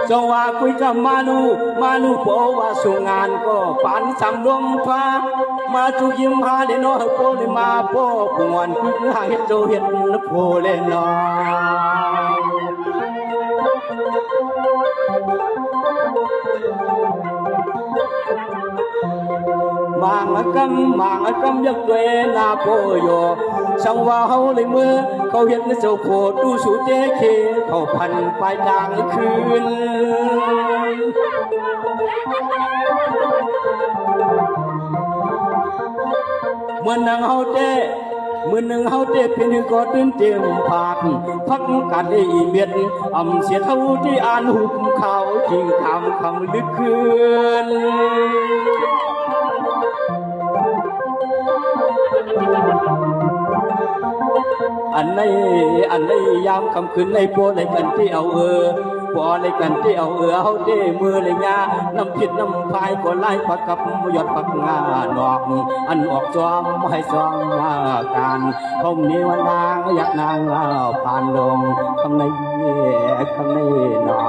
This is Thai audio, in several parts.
จงว่าคุยกับมานูโปว่าสู่งานก็ปันจำลงฟ้ามาจุยิ้มหาเดนอโปเลยมาโปกวนคุยหาเฮ็ดโจเฮ็ดโปเลยนอมางกำยักเวนาโปโยช่างว่าเฮาเลยมือเขาเห็นในเจ้าโคดูสูเจเคเขาพันปลายดางคืนเมื่อนางเฮาเต้มือหนึ่งเฮาเต้เป็นก็ตื่นเต้นผากพักกันได้อีเม็ดอำเสียเท่าที่อ่านหุบเขาจริงคำลึกคืนอันในยามคำคืนในโปในกันที่เอาพอในกันที่เอาเฮาเด้มือเลยงาน้ำผิดน้ำพายก็ไล่พักกับยอดพักงานอกอันออกจอมให้จอมการผมนี้วันนางอยากนางผ่านลงข้างในนอ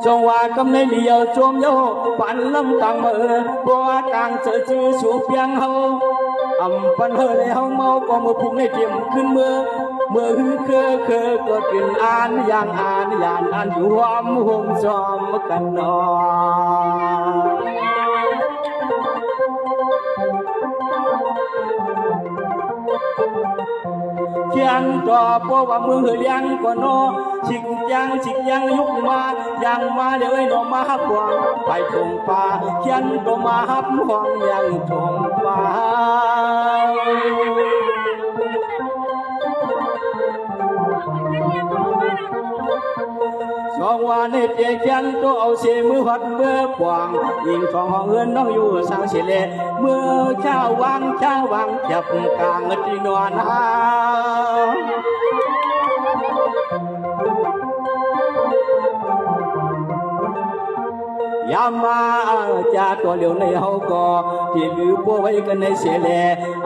จงว่ากำในเดียวจวมโยปันลำตังมือบัวกลางเจอจื้อสูบเพียงเฮาปันเฮเลยเฮาเมาก็มือพุ่งในเตรียมขึ้นมือเคอก็กินอ่านอยู่หอมห่มจอมกันนอเขียนต่อเพราะว่ามือเลี้ยงก็นอชิกยังยุกมายังมาเดี๋ยวไอ้นอมาหับหวงไปทงป่าเขียนก็มาหับหวงยังทงป่าสองวันในเตียงยันตัวเอาเสียมือหัดเมื่อกวางยิงทองห้องเงินน้องอยู่สร้างเสียเล่เมื่อเช้าวังจับกลางที่นอนหายามมาจากตัวเหลียวในเฮาก็ที่ลือปัวไว้กันในเสียแล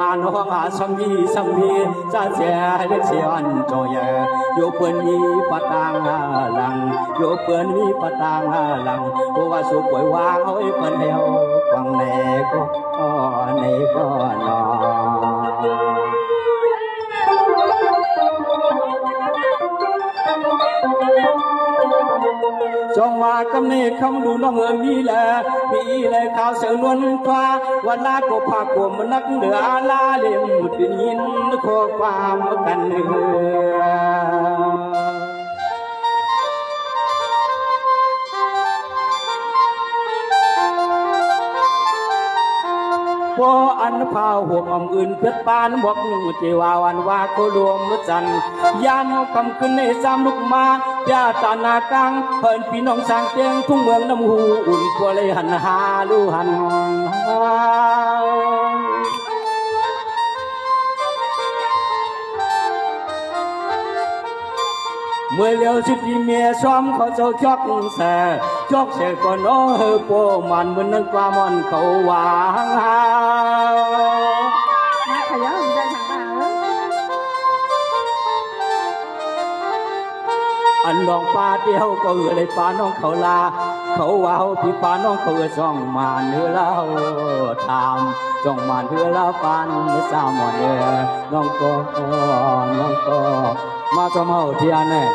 อ่านห้องหาสังมีจะเสียเล็กเสียอันจอยอยู่เปิ้นมีปะตางหลังอยู่เปิ้นมีปะตางหลังเพราะว่าสุป่วยวางเอาไว้เปิ้นให้เฮาฟังแน่ก็นอจงว่ากำเนิดคำดูน้องมีแหละข่าวเสียงนวลฟ้าวันลาก็พากมนักเดือลาเล่มดินยินข้อความกันพออันพาหัวอมอื่นเพื่อปานบอกเจวาวันว่าก็รวมจันยามคำขึ้นในสามลุกมาญาตานากลางเพิ่นพี่น้องสร้างเตียงทุ่งเมืองน้ำหูอุ่นกว่าเลยหันหาลูหันเมื่อเลี้ยวสิบที่เมียซ้อมเขาเจ้าจอกแส่ก็น้อเฮโปมันเหมือนนึกว่ามันเขาวางหาขยันใจฉันอันน้องป้าเดียวก็เลยป้าน้องเขาลาเขาว่าพี่ป้าน้องเขาจ้องมาเนื้อเล่าทำจ้องมาเนื้อเล่าปานไม่ทราบหมดเลยน้องก็มาสมเอาเทียนเนี่ย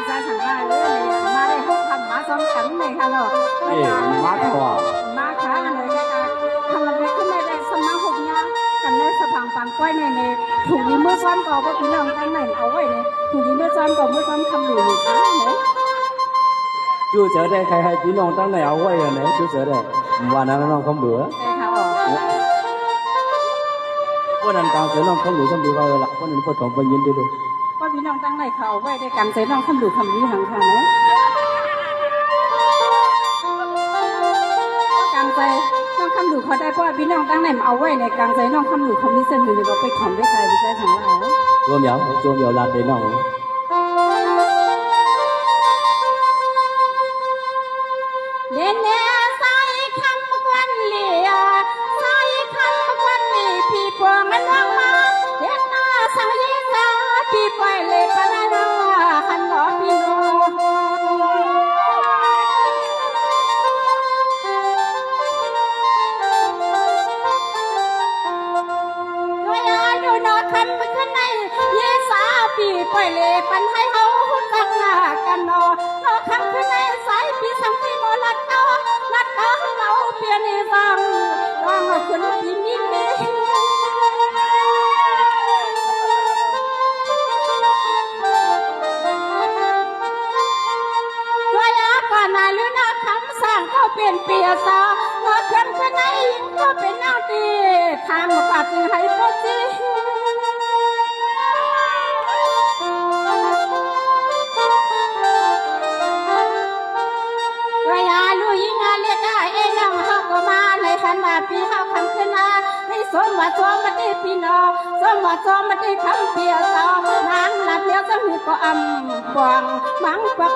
ใจฉันว่าเรื่องนี้มาได้ห้องทำมาซ้อมกันเลยค่ะเนาะมาค่ะเลยค่ะทำอะไรขึ้นได้สมาหกยากันได้สะพังปังก้อยในถูกนี้เมื่อซ้อมก่อก็พี่น้องตั้งไหนเอาไว้เนี่ยถูกนี้เมื่อซ้อมก่อเมื่อซ้อมทำหลุดค่ะเนี่ยchú sợ đây khai hai chỉ non trắng này ảo quay rồi nữa chú sợ đây và nó không được có nên cao sẽ non không được xong đi vào là có nên có trộn bao nhiêu đi được có chỉ non trắng này khẩu quay đây càng sẽ non không được không đi hàng thang nữa càng sẽ non không được họ đây cóพี่น้องตั้งไหนเอาไว้ในcàng sẽ non không được không đi xem người nóไปของได้ใครได้ทางเราchôm vào là để non đến sai khăn quan lìa sai khăn quan lìa thì phượng ไปเลยปะนะหันหอพี่น้องดูนอคันมันขึ้นในเยสาปีปล่อยเลยปันให้เขาตั้งหน้ากันนอนอคันขึ้นในสายปีสังปีโมลัดเนาลัดเนาเราเปลี่ยนในฟังร้องขึ้นปีมีมีก่อนนายลือนาคำสั่งก็เป็นเปียซาว่าเพื่อนคนไหนก็เป็นนางตีทางกว่าจึงให้พอจีระยะลุยงานเรียกได้เองยังเขาก็มาในขณะปีเขาคำขึ้นมาให้สมว่าจอมมาได้พี่น้องสมว่าจอมมาได้คำเปียซานางหลับเดียวจะมีก็อำกวางมังปัก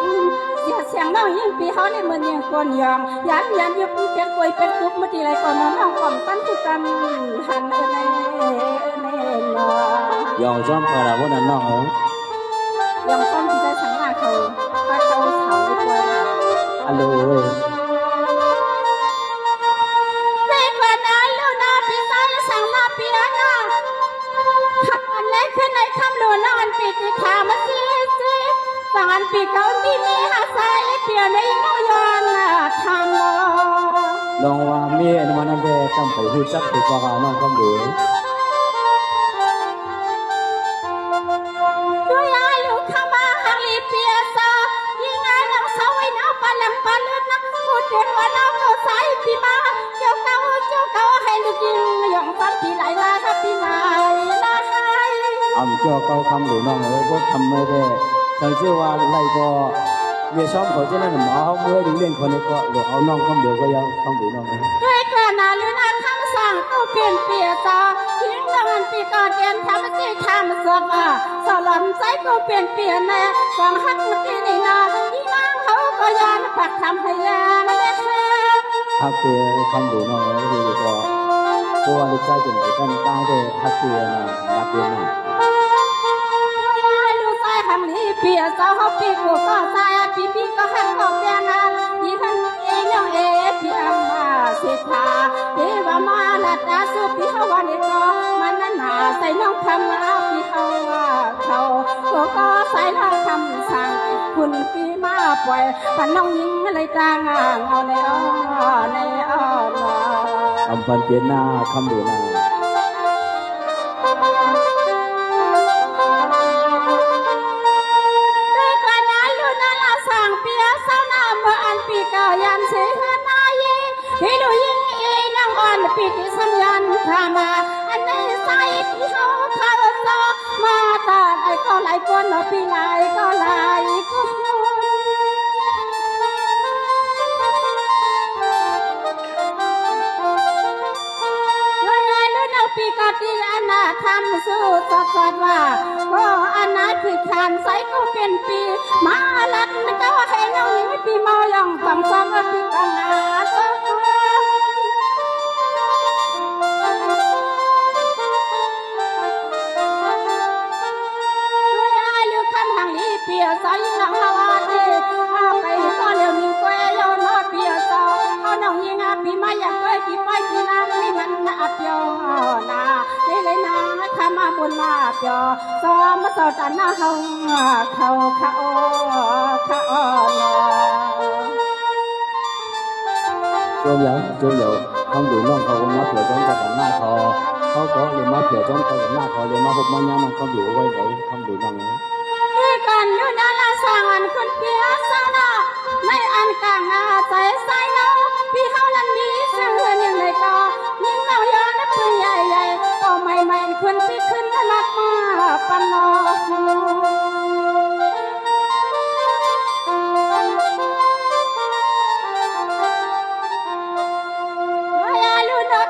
เสียงน้องยิ่งปีเขาในมือยิ่งกวนยองยันยุบเป็นกวยเป็นกุ๊บมาทีไรก่อนน้องก่อนตั้นทุกันหันในยองซ้อมพอละพวกนั้นน้องยองต้อมที่ได้สังหารเขาป้าเจ้าเขาดีกว่าอัลโหลเด็กวันนั้นลูกนาปีซ้ายสั่งมาเปียนาขับอันเล็กขึ้นในคำหลวงนอนปีที่ขามาซีสั่งอันปีเขาที่มีหาใส่เปียในน้องยอนทำลองว่าเมียมันนั่นแหละต้องไปหูจักติดกว่าน้องคำหลวงเดินวันน้ำก็ใส่พี่มาเจ้าเก่าให้ลูกยิงยองฟันพี่ไหลลาครับพี่ไหลลาให้เจ้าเก่าคำหลวงน้องก็ทำไม่ได้ฉันเชื่อว่าไล่ก็เมียซ้อมเขาจะนั่นหมอเขาเมื่อดึงเล่นคนนี้ก็หลวงเอาน้องคำหลวงก็ยังคำหลวงน้องด้วยการนาลือนาคำสั่งก็เปลี่ยนเปียตาทิ้งเงินปีก่อนเดินทำที่ทำสดสลอนใจก็เปลี่ยนแน่ฟังฮักมุกีนี่นาที่นางเขาก็ยันปักทำให้ยานเลยฮักเตียคำหลวงน้องดีกว่าเพราะว่าลูกชายจนถึงตั้งแต่ฮักเตียนะรักเตียนะทำนี้เปียเจ้าเขาปีกูก็ใจปีก็หันก็เปียงานยี่ขันเองยังพี่อัมมาสิทาเทวามาลัดดาสุพี่เขาวันนี้ก็มันนั่นหาใส่น้องคำมาพี่เขาก็ใส่น้องคำสั่งคุณพี่มาปล่อยปันน้องยิงอะไรกลางเอาในอำพันเปียนาคำหลวงปีเก่ายันเสียนายที่ดูยิ่งนั่งอ่อนปีที่สัญญาณพามาอันในใจที่เขาต่อมาตาไอ้ก็ไหลก้นปีไหลก็ไหลก้นปีกติอันนาทำสู้สดว่าก็อันนั้นคือทานใส่ก็เป็นปีมาลัดก็ให้น้องหญิงปีเมายังฟังซ้อมปีกังอาเปียสายนังลาวาดีเอาไปก็เร็วนิ่งก็ยอมเปียสาวเอาน้องยิงปีมาอยากไปปีไปปีน้ำนี่มันอับยอนาเลยนาข้ามาบนมาเปียซ้อมมาสอดหน้าเขาโจมอย่างคำหลวงน้องเขามาเผื่อจ้องกับหน้าเขาก็เลยมาเผื่อจ้องกับหน้าเขาเลยมาพบมันยังมันคำหลวงไว้ไว้คำหลวงน้องกันอยู่ด้านละสางอันคนเปียสาวนาในอันกลางใจใส่เนาพี่เขานั้นมีเสื่อยังไงก็ยิ่งเราย้อนนับปืนใหญ่ก็ใหม่คนที่ขึ้นนักมาปันนอ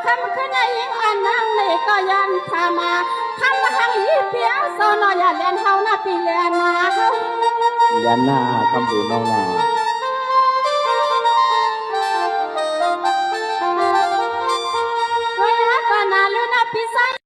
คำขึ้นในยิ่งอันนั่งเลยก็ยันทามาคำหังอีเปียโซนอย่าเลียนเฮาหน้าปีเลียนนาเฮาเลียนหน้าคำดูน้องนาเวลาก็นาลือหน้าปีไซ